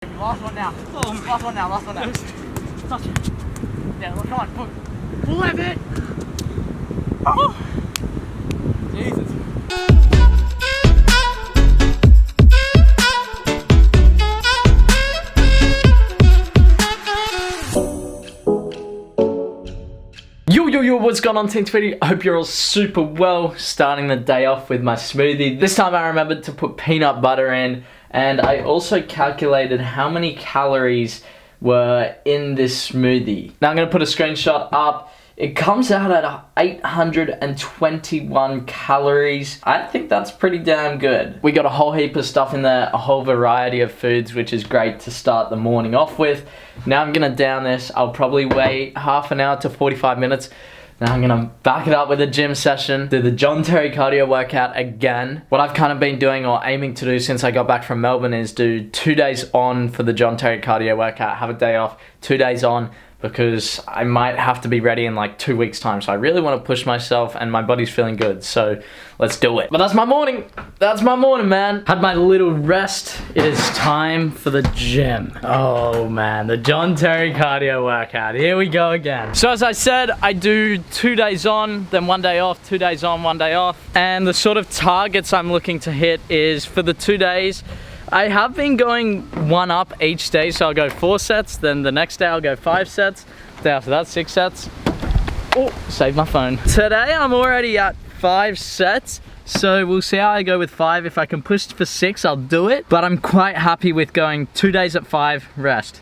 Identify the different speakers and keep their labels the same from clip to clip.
Speaker 1: Last one now. Oh, last one now, last one now. Touch it. Yeah, well, come on, pull that bit. Oh. Jesus. Yo, what's going on, Team Tweety? I hope you're all super well. Starting the day off with my smoothie. This time I remembered to put peanut butter in, and I also calculated how many calories were in this smoothie. Now I'm going to put a screenshot up. It comes out at 821 calories. I think that's pretty damn good. We got a whole heap of stuff in there, a whole variety of foods, which is great to start the morning off with. Now I'm gonna down this. I'll probably wait half an hour to 45 minutes. Now I'm gonna back it up with a gym session, do the John Terry cardio workout again. What I've kind of been doing or aiming to do since I got back from Melbourne is do 2 days on for the John Terry cardio workout, have a day off, 2 days on, because I might have to be ready in like 2 weeks time. So I really want to push myself and my body's feeling good. So let's do it. But that's my morning. That's my morning, man. Had my little rest. It is time for the gym. Oh man, the John Terry cardio workout. Here we go again. So as I said, I do 2 days on, then 1 day off, 2 days on, 1 day off. And the sort of targets I'm looking to hit is for the 2 days, I have been going one up each day, so I'll go 4 sets, then the next day I'll go 5 sets, the day after that 6 sets. Oh, save my phone. Today I'm already at 5 sets, so we'll see how I go with 5. If I can push for 6, I'll do it, but I'm quite happy with going 2 days at 5, rest.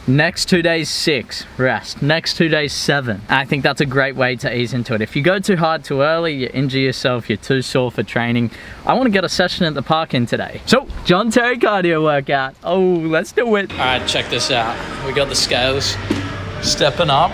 Speaker 1: Next 2 days 6, rest. Next 2 days 7. I think that's a great way to ease into it. If you go too hard too early, you injure yourself, you're too sore for training. I want to get a session at the park in today. So, John Terry cardio workout. Oh, let's do it. All right, check this out. We got the scales stepping up.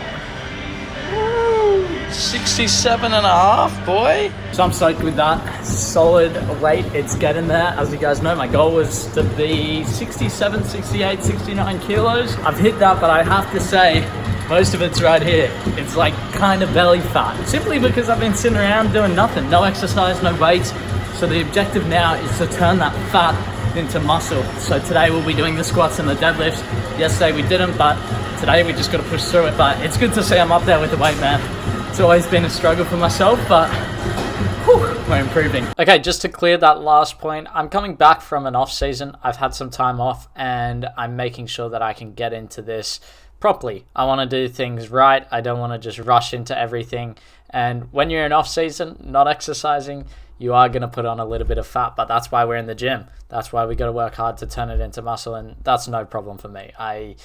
Speaker 1: 67.5, boy. So I'm stoked with that. Solid weight, it's getting there. As you guys know, my goal was to be 67, 68, 69 kilos. I've hit that, but I have to say, most of it's right here. It's like kind of belly fat. Simply because I've been sitting around doing nothing. No exercise, no weights. So the objective now is to turn that fat into muscle. So today we'll be doing the squats and the deadlifts. Yesterday we didn't, but today we just got to push through it. But it's good to see I'm up there with the weight, man. It's always been a struggle for myself, but whew, we're improving. Okay, just to clear that last point, I'm coming back from an off season. I've had some time off and I'm making sure that I can get into this properly. I want to do things right. I don't want to just rush into everything. And when you're in off season, not exercising, you are going to put on a little bit of fat, but that's why we're in the gym. That's why we got to work hard to turn it into muscle, and that's no problem for me. I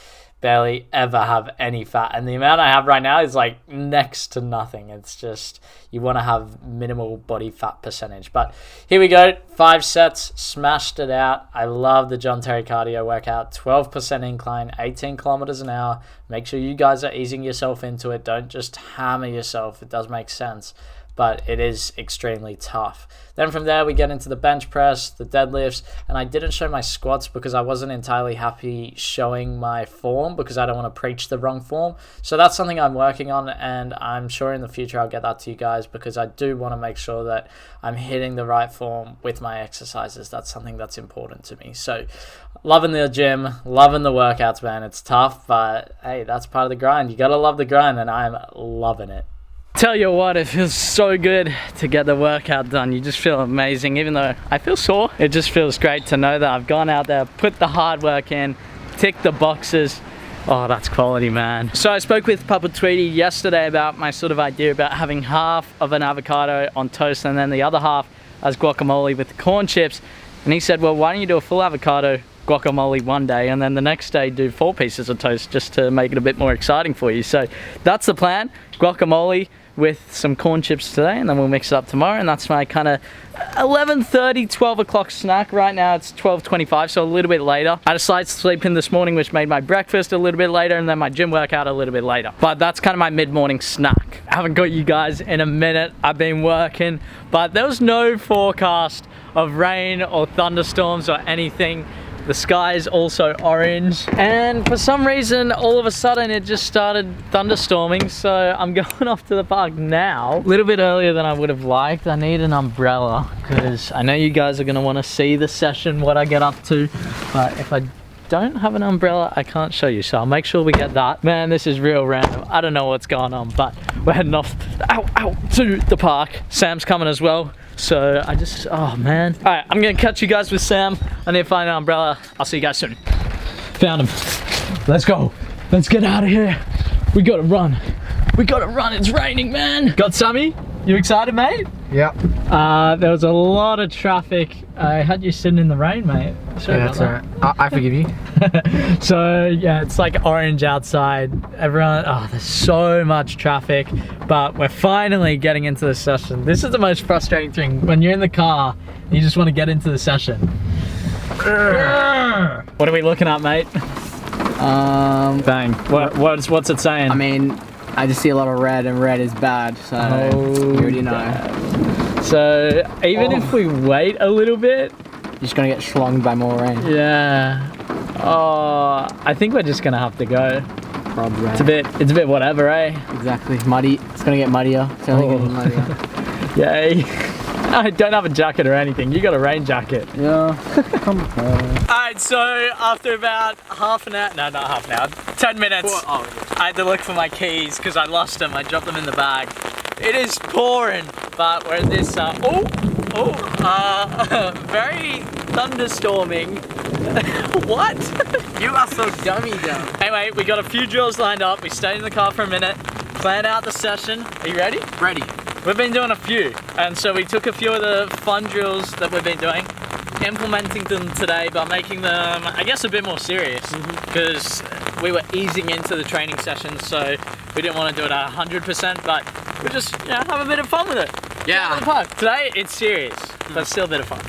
Speaker 1: barely ever have any fat, and the amount I have right now is like next to nothing. It's just, you want to have minimal body fat percentage. But here we go, 5 sets, smashed it out. I love the John Terry cardio workout. 12% incline, 18 kilometers an hour. Make sure you guys are easing yourself into it. Don't just hammer yourself. It does make sense, but it is extremely tough. Then from there we get into the bench press, the deadlifts, and I didn't show my squats because I wasn't entirely happy showing my form because I don't want to preach the wrong form. So that's something I'm working on, and I'm sure in the future I'll get that to you guys because I do want to make sure that I'm hitting the right form with my exercises. That's something that's important to me. So loving the gym, loving the workouts, man. It's tough, but hey, that's part of the grind. You got to love the grind, and I'm loving it. Tell you what, it feels so good to get the workout done. You just feel amazing. Even though I feel sore, it just feels great to know that I've gone out there, put the hard work in, ticked the boxes. Oh, that's quality, man. So I spoke with Papa Tweety yesterday about my sort of idea about having half of an avocado on toast and then the other half as guacamole with corn chips. And he said, well, why don't you do a full avocado guacamole one day and then the next day do 4 pieces of toast just to make it a bit more exciting for you. So that's the plan. Guacamole with some corn chips today, and then we'll mix it up tomorrow, and that's my kind of 11:30, 12 o'clock snack. Right now it's 12:25, so a little bit later. I had a slight sleep in this morning, which made my breakfast a little bit later, and then my gym workout a little bit later. But that's kind of my mid-morning snack. I haven't got you guys in a minute. I've been working, but there was no forecast of rain or thunderstorms or anything. The sky is also orange, and for some reason all of a sudden it just started thunderstorming, so I'm going off to the park now. A little bit earlier than I would have liked. I need an umbrella because I know you guys are going to want to see the session, what I get up to, but if I don't have an umbrella, I can't show you, so I'll make sure we get that. Man, this is real random. I don't know what's going on, but we're heading off to the park. Sam's coming as well, so oh man. All right, I'm gonna catch you guys with Sam. I need to find an umbrella. I'll see you guys soon. Found him. Let's go. Let's get out of here. We gotta run. We gotta run. It's raining, man. Got Sammy? You excited, mate?
Speaker 2: Yeah.
Speaker 1: There was a lot of traffic. I had you sitting in the rain, mate.
Speaker 2: Sorry, yeah, that's alright. I forgive you.
Speaker 1: So yeah, it's like orange outside. Everyone, there's so much traffic, but we're finally getting into the session. This is the most frustrating thing when you're in the car and you just want to get into the session. What are we looking at, mate? Bang. What's it saying?
Speaker 2: I mean, I just see a lot of red, and red is bad, so you already know.
Speaker 1: Bad. So even if we wait a little bit,
Speaker 2: you're just gonna get schlonged by more rain.
Speaker 1: Yeah. Oh, I think we're just gonna have to go.
Speaker 2: Probably.
Speaker 1: It's a bit whatever, eh?
Speaker 2: Exactly. Muddy. It's gonna get muddier. It's only getting muddier.
Speaker 1: Yay. I don't have a jacket or anything. You got a rain jacket.
Speaker 2: Yeah. Come on.
Speaker 1: Alright, so after about half an hour, no, not half an hour, 10 minutes, I had to look for my keys because I lost them. I dropped them in the bag. It is pouring, but we're at this, very thunderstorming. What?
Speaker 2: You are so dummy though.
Speaker 1: Anyway, we got a few drills lined up. We stayed in the car for a minute, plan out the session. Are you ready?
Speaker 2: Ready.
Speaker 1: We've been doing a few, and so we took a few of the fun drills that we've been doing, implementing them today, but making them, I guess, a bit more serious, because we were easing into the training sessions, so we didn't want to do it at 100%, but we just, have a bit of fun with it.
Speaker 2: Yeah.
Speaker 1: Today, it's serious, but still a bit of fun.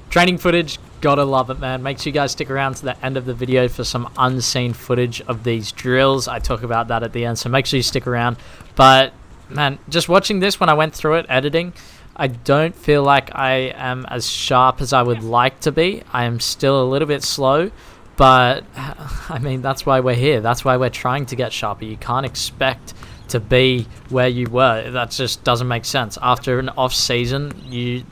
Speaker 1: Training footage, gotta love it, man. Make sure you guys stick around to the end of the video for some unseen footage of these drills. I talk about that at the end, so make sure you stick around. But man, just watching this when I went through it, editing, I don't feel like I am as sharp as I would like to be. I am still a little bit slow, but I mean, that's why we're here. That's why we're trying to get sharper. You can't expect to be where you were. That just doesn't make sense. After an off season,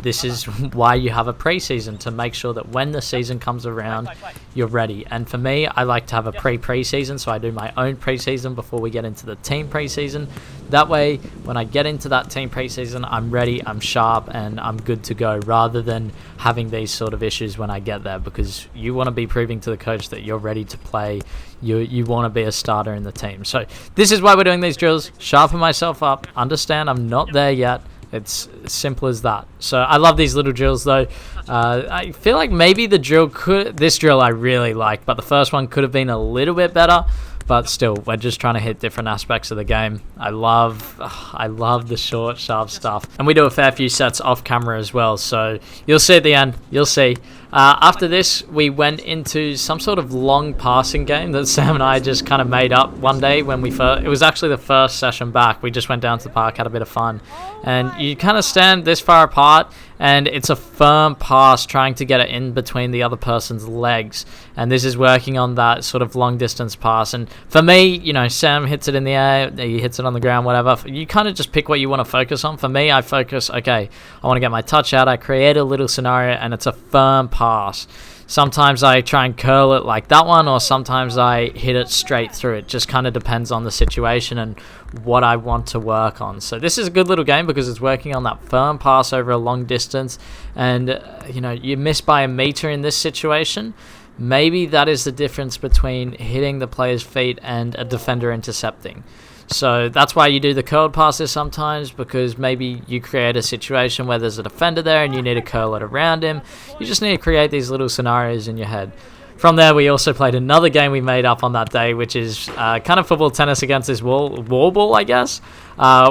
Speaker 1: this is why you have a pre-season, to make sure that when the season comes around, you're ready. And for me, I like to have a pre-season, so I do my own pre-season before we get into the team pre-season. That way, when I get into that team pre-season, I'm ready, I'm sharp, and I'm good to go, rather than having these sort of issues when I get there, because you want to be proving to the coach that you're ready to play. You want to be a starter in the team. So this is why we're doing these drills. Sharpen myself up. Understand I'm not there yet. It's as simple as that. So I love these little drills though. I feel like maybe this drill I really like, but the first one could have been a little bit better. But still, we're just trying to hit different aspects of the game. I love the short, sharp stuff. And we do a fair few sets off camera as well, so you'll see at the end, you'll see. After this, we went into some sort of long passing game that Sam and I just kind of made up one day when it was actually the first session back. We just went down to the park, had a bit of fun. And you kind of stand this far apart, and it's a firm pass trying to get it in between the other person's legs. And this is working on that sort of long distance pass. And for me, Sam hits it in the air, he hits it on the ground, whatever. You kind of just pick what you want to focus on. For me, I focus, okay, I want to get my touch out. I create a little scenario, and it's a firm pass. Sometimes I try and curl it like that one, or sometimes I hit it straight through. It just kind of depends on the situation and what I want to work on. So this is a good little game because it's working on that firm pass over a long distance. And, you miss by a meter in this situation. Maybe that is the difference between hitting the player's feet and a defender intercepting. So that's why you do the curled passes sometimes, because maybe you create a situation where there's a defender there and you need to curl it around him. You just need to create these little scenarios in your head. From there, we also played another game we made up on that day, which is kind of football tennis against this wall ball, I guess.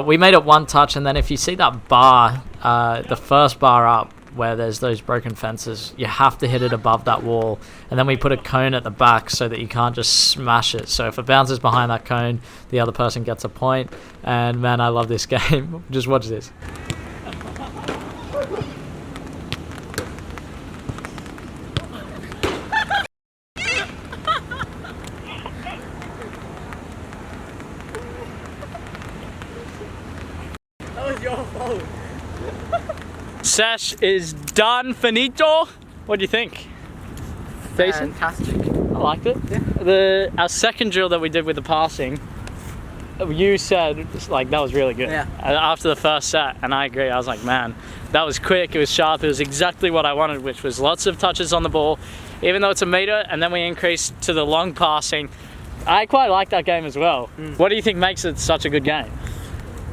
Speaker 1: We made it one touch, and then if you see that bar, the first bar up, where there's those broken fences, you have to hit it above that wall, and then we put a cone at the back so that you can't just smash it. So if it bounces behind that cone, the other person gets a point. And man, I love this game. Just watch this. That was your fault. Sesh is done, finito. What do you think?
Speaker 2: Fantastic.
Speaker 1: I liked it. Yeah. Our second drill that we did with the passing, you said like that was really good.
Speaker 2: Yeah.
Speaker 1: After the first set, and I agree. I was like, man, that was quick. It was sharp. It was exactly what I wanted, which was lots of touches on the ball, even though it's a meter. And then we increased to the long passing. I quite like that game as well. What do you think makes it such a good game?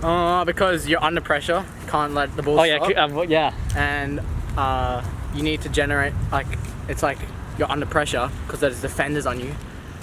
Speaker 2: Because you're under pressure, can't let the ball stop.
Speaker 1: Yeah.
Speaker 2: And you need to generate, like, it's like you're under pressure because there's defenders on you,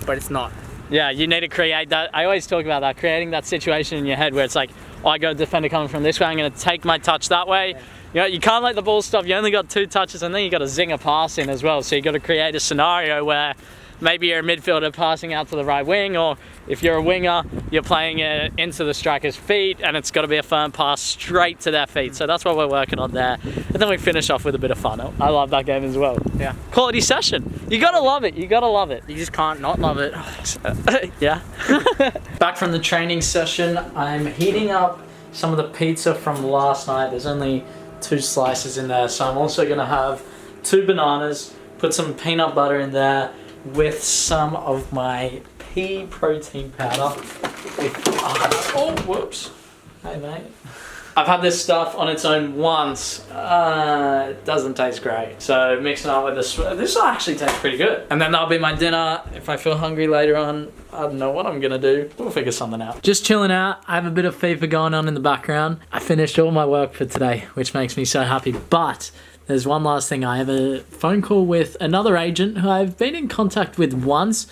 Speaker 2: but it's not.
Speaker 1: Yeah, you need to create that. I always talk about that, creating that situation in your head where it's like, oh, I got a defender coming from this way, I'm going to take my touch that way. Yeah. You know, you can't let the ball stop. You only got 2 touches, and then you got a zinger pass in as well. So you got to create a scenario where maybe you're a midfielder passing out to the right wing, or if you're a winger, you're playing it into the striker's feet, and it's got to be a firm pass straight to their feet. So that's what we're working on there. And then we finish off with a bit of fun. I love that game as well.
Speaker 2: Yeah.
Speaker 1: Quality session. You got to love it. You got to love it.
Speaker 2: You just can't not love it.
Speaker 1: Yeah. Back from the training session, I'm heating up some of the pizza from last night. There's only 2 slices in there, so I'm also going to have 2 bananas, put some peanut butter in there, with some of my pea protein powder. Oh, whoops. Hey, mate. I've had this stuff on its own once. It doesn't taste great. So mixing it up with this actually tastes pretty good. And then that'll be my dinner. If I feel hungry later on, I don't know what I'm gonna do. We'll figure something out. Just chilling out. I have a bit of FIFA going on in the background. I finished all my work for today, which makes me so happy. But there's one last thing. I have a phone call with another agent who I've been in contact with once.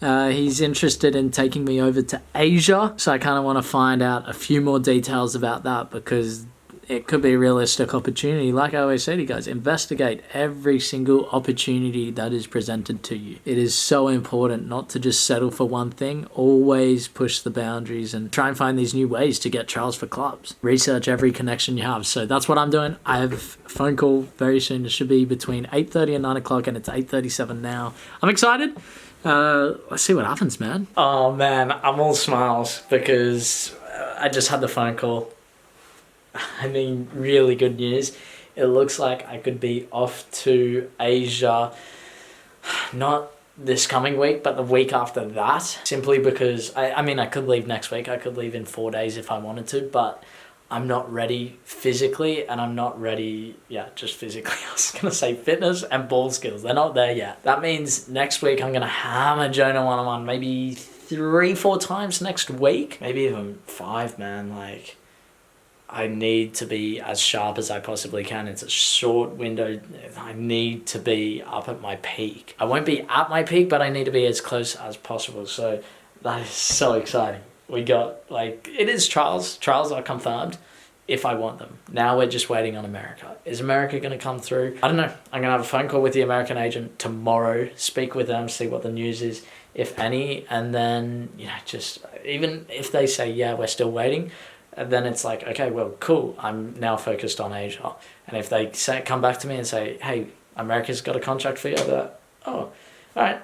Speaker 1: He's interested in taking me over to Asia. So I kind of want to find out a few more details about that, because it could be a realistic opportunity. Like I always say to you guys, investigate every single opportunity that is presented to you. It is so important not to just settle for one thing. Always push the boundaries and try and find these new ways to get trials for clubs. Research every connection you have. So that's what I'm doing. I have a phone call very soon. It should be between 8:30 and 9 o'clock, and it's 8:37 now. I'm excited. Let's see what happens, man. Oh man, I'm all smiles because I just had the phone call. I mean, really good news. It looks like I could be off to Asia, not this coming week, but the week after that. Simply because, I mean, I could leave next week. I could leave in 4 days if I wanted to, but I'm not ready physically, and I'm not ready, just physically. I was going to say fitness and ball skills. They're not there yet. That means next week I'm going to hammer Jonah one-on-one, maybe 3-4 times next week. Maybe even 5, man. Like, I need to be as sharp as I possibly can. It's a short window. I need to be up at my peak. I won't be at my peak, but I need to be as close as possible. So that is so exciting. We got, like, it is trials. Trials are confirmed if I want them. Now we're just waiting on America. Is America going to come through? I don't know. I'm going to have a phone call with the American agent tomorrow, speak with them, see what the news is, if any. And then, just even if they say, yeah, we're still waiting, then it's like, okay, well, cool. I'm now focused on Asia. And if they come back to me and say, hey, America's got a contract for you, I'll be like, oh, all right,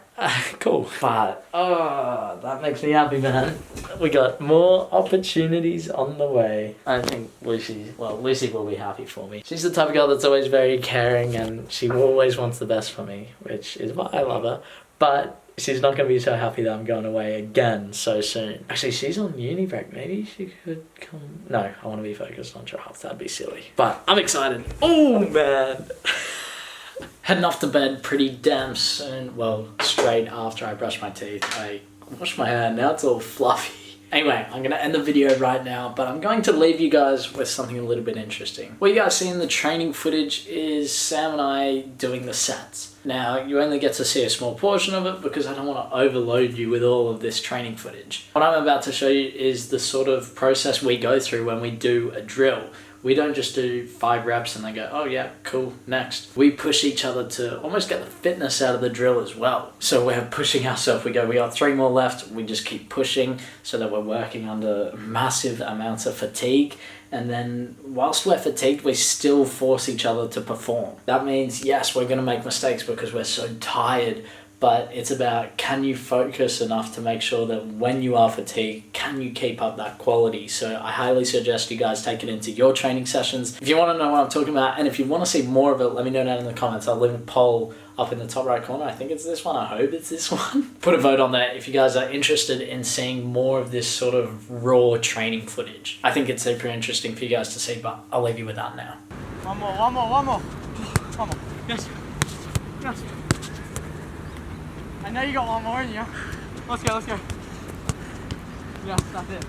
Speaker 1: cool. But, that makes me happy, man. We got more opportunities on the way. I think Lucy will be happy for me. She's the type of girl that's always very caring, and she always wants the best for me, which is why I love her. But she's not going to be so happy that I'm going away again so soon. Actually, she's on uni break. Maybe she could come. No, I want to be focused on trials. That'd be silly. But I'm excited. Oh, man. Heading off to bed pretty damn soon. Well, straight after I brush my teeth. I wash my hair. Now it's all fluffy. Anyway, I'm going to end the video right now, but I'm going to leave you guys with something a little bit interesting. What you guys see in the training footage is Sam and I doing the sets. Now, you only get to see a small portion of it because I don't want to overload you with all of this training footage. What I'm about to show you is the sort of process we go through when we do a drill. We don't just do 5 reps and they go, oh yeah, cool, next. We push each other to almost get the fitness out of the drill as well. So we're pushing ourselves. We got 3 more left. We just keep pushing so that we're working under massive amounts of fatigue. And then whilst we're fatigued, we still force each other to perform. That means, yes, we're going to make mistakes because we're so tired, but it's about, can you focus enough to make sure that when you are fatigued, can you keep up that quality? So I highly suggest you guys take it into your training sessions. If you want to know what I'm talking about, and if you want to see more of it, let me know down in the comments. I'll leave a poll up in the top right corner. I think it's this one. I hope it's this one. Put a vote on there if you guys are interested in seeing more of this sort of raw training footage. I think it's super interesting for you guys to see, but I'll leave you with that now.
Speaker 2: One more. Yes. I know you got one more in you. Let's go. Yeah, that's it.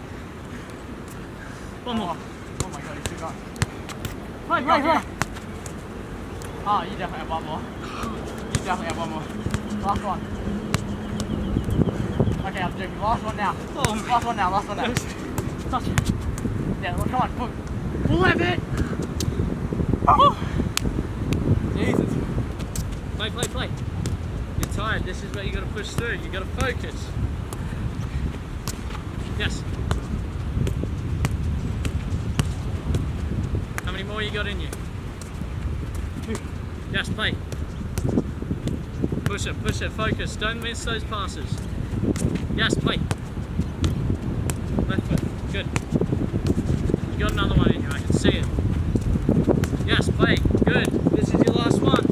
Speaker 2: One more. Oh my god, you still got. Right. Oh, you definitely have one more. Last one. Okay, I'm joking. Last one now. Last one now. Touch it. Yeah, well, come on, pull that bit. Oh. Jesus. Play. You're tired. This is what you got to push through. You got to focus. Yes. How many more you got in you? 2. Yes, play. Push it, focus. Don't miss those passes. Yes, play. Left foot. Good. You got another one in you. I can see it. Yes, play. Good. This is your last one.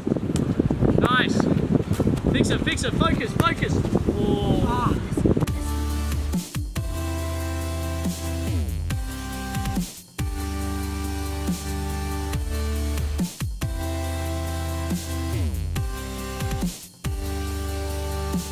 Speaker 2: Nice. Fix it. Focus. Oh.